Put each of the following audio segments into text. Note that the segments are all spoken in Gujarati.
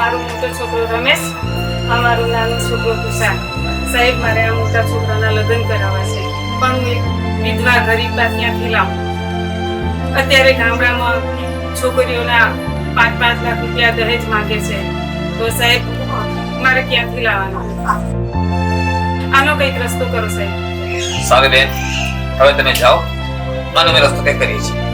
મારો મોટો છોકરો રમેશ, અમારું નાનું છોકરો તુષાર. સાહેબ, મારે આ મોટા છોકરાના લગ્ન કરાવવા છે, પણ હું એક વિધવા ગરીબા ત્યાંથી લાવું. અત્યારે ગામડામાં છોકરીઓના 5-5 લાખ રૂપિયા દહેજ માંગે છે, તો સાહેબ મારે ક્યાંથી લાવવાનો? આનો કંઈક રસ્તો કરો સાહેબ. સારી બેન, હવે તમે જાઓ, આનો મેં રસ્તો કંઈક કરીએ છીએ.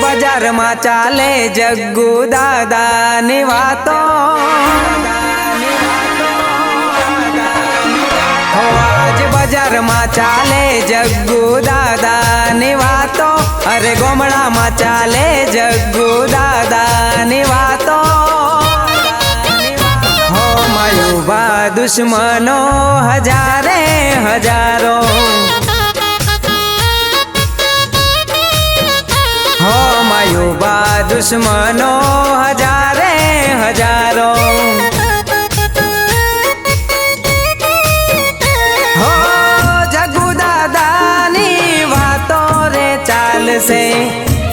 બજારમાં ચાલે જગ્ગુ દાદાની વાતો, આજ બજારમાં ચાલે જગ્ગુ દાદાની વાતો, અરે ગોમડામાં ચાલે જગ્ગુ દાદાની વાતો. હો માયુબા દુશ્મનો હજારે હજારો, હો માયુબા દુશ્મનો હજારે હજારો. હો જગ્ગુ દાદાની વાતો રે ચાલશે,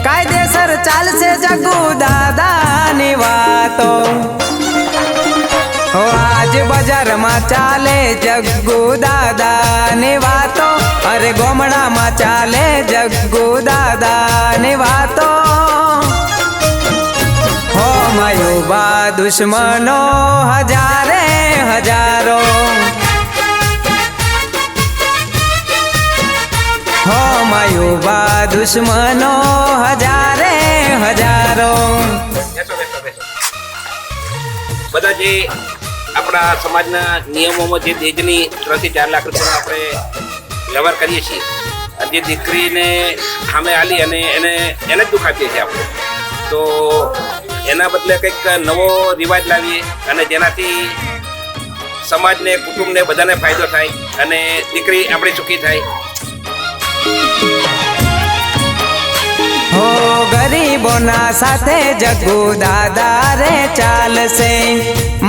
કાયદેસર ચાલશે જગ્ગુ દાદાની વાતો. હો આજ બજારમાં ચાલે જગ્ગુ દાદાની વાતો, અરે ગોમડામાં ચાલે જગ્ગુ દાદાની વાતો. હો માયુબા દુશ્મનો હજારે હજારો, હો માયુબા દુશ્મનો હજારે હજારો. બધા જે આપણા સમાજના નિયમોમાં જે દહેજની 3 થી 4 લાખ રૂપિયાનો આપણે વ્યવહાર કરીએ છીએ, જે દીકરીને સામે આલી અને એને જ દુઃખ આપીએ છીએ આપણે, તો એના બદલે કંઈક નવો રિવાજ લાવીએ અને જેનાથી સમાજને, કુટુંબને બધાને ફાયદો થાય અને દીકરી આપણી સુખી થાય. હો ગરીબોના સાથે જગ્ગુ દાદા રે ચાલશે,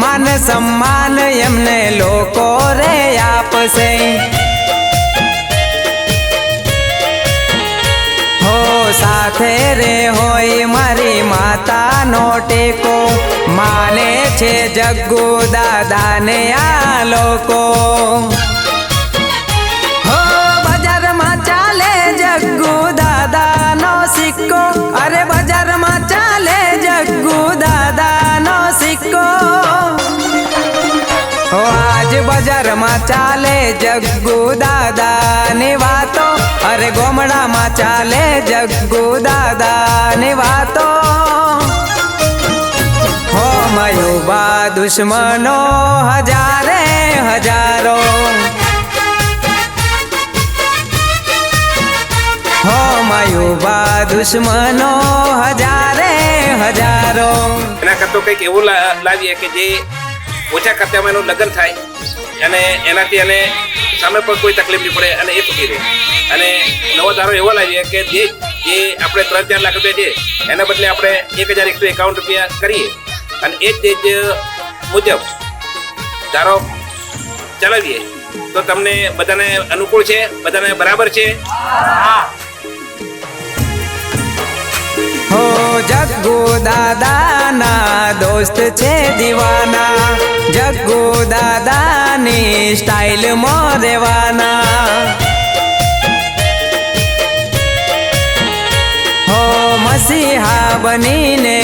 માન સન્માન એમને લોકો રે આપશે. હો સાથે રે હોય મારી માતાનો ટેકો, માને છે જગ્ગુ દાદાને આ લોકો. હો બજારમાં ચાલે જગ્ગુ દાદાનો સિક્કો, અરે બજારમાં ચાલે જગ્ગુ દાદાનો સિક્કો. હો આજ બજારમાં ચાલે જગ્ગુ દાદાની વાતો, અરે ગોમડામાં ચાલે જગ્ગુ દાદાની વાતો. હો માયુબા દુશ્મનો હજારે હજારો, હો માયુબા દુશ્મનો હજારે હજારો. એના કરતો કંઈક એવું લાવીએ કે જે ઓછા ખર્ચામાં એનું લગ્ન થાય અને એનાથી એને સામે પણ કોઈ તકલીફ નહીં પડે અને એ સુખી રહે. અને નવો ધારો એવો લાવીએ કે જે આપણે 3-4 લાખ રૂપિયા છે એના બદલે આપણે 1151 રૂપિયા કરીએ અને એ જ મુજબ ધારો ચલાવીએ તો તમને બધાને અનુકૂળ છે, બધાને બરાબર છે. હો જગ્ગુ દાદાના દોસ્ત છે દીવાના, જગ્ગુ દાદાની સ્ટાઇલમાં રહેવાના. હો મસીહા બનીને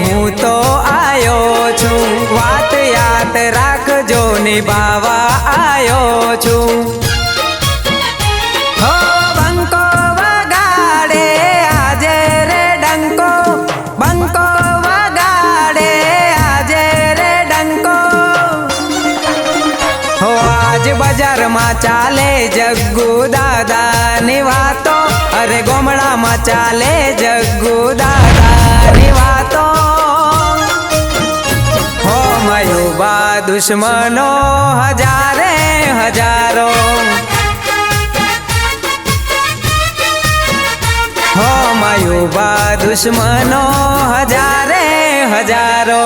હું તો આયો છું, વાત યાદ રાખજો નિભાવા આયો છું. હો બંકો વગાડે આજે રે ડંકો, બંકો વગાડે આજે રે ડંકો. ચાલે જગ્ગુ દાદાની વાતો, અરે ગોમડામાં ચાલે જગ્ગુ દાદાની વાતો. હો મયુબા દુશ્મનો હજારે હજારો, હો મયુબા દુશ્મનો હજારે હજારો.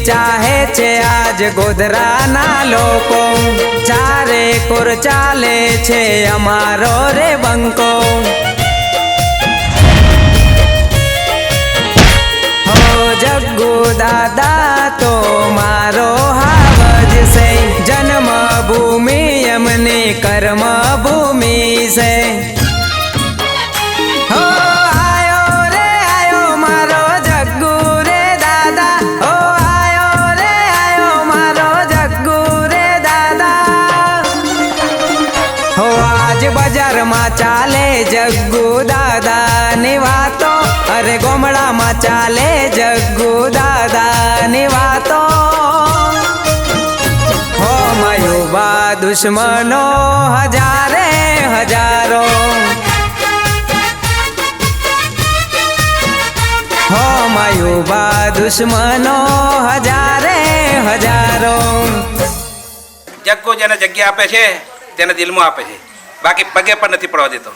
ચાહે છે આજ ગોધરાના લોકો, ચારે કોર ચાલે છે અમારો રે બંકો. હો જગ્ગુ દાદા તો મારો હાવજ છે, જન્મ ભૂમિ એમની કર્મ ભૂમિ છે. હો આયો રે આયો મારો જગ્ગુ રે દાદા, હો બજારમાં ચાલે જગ્ગુ દાદાની વાતો, અરે ગોમડામાં ચાલે જગ્ગુ દાદાની વાતો. હો મયુબા દુશ્મનો હજારે હજારો, હો મયુબા દુશ્મનો હજારે હજારો. જગ્ગુ જેને જગ્યા આપે છે તેને દિલમાં આપે છે, બાકી પગે પર નથી પડવા દેતો.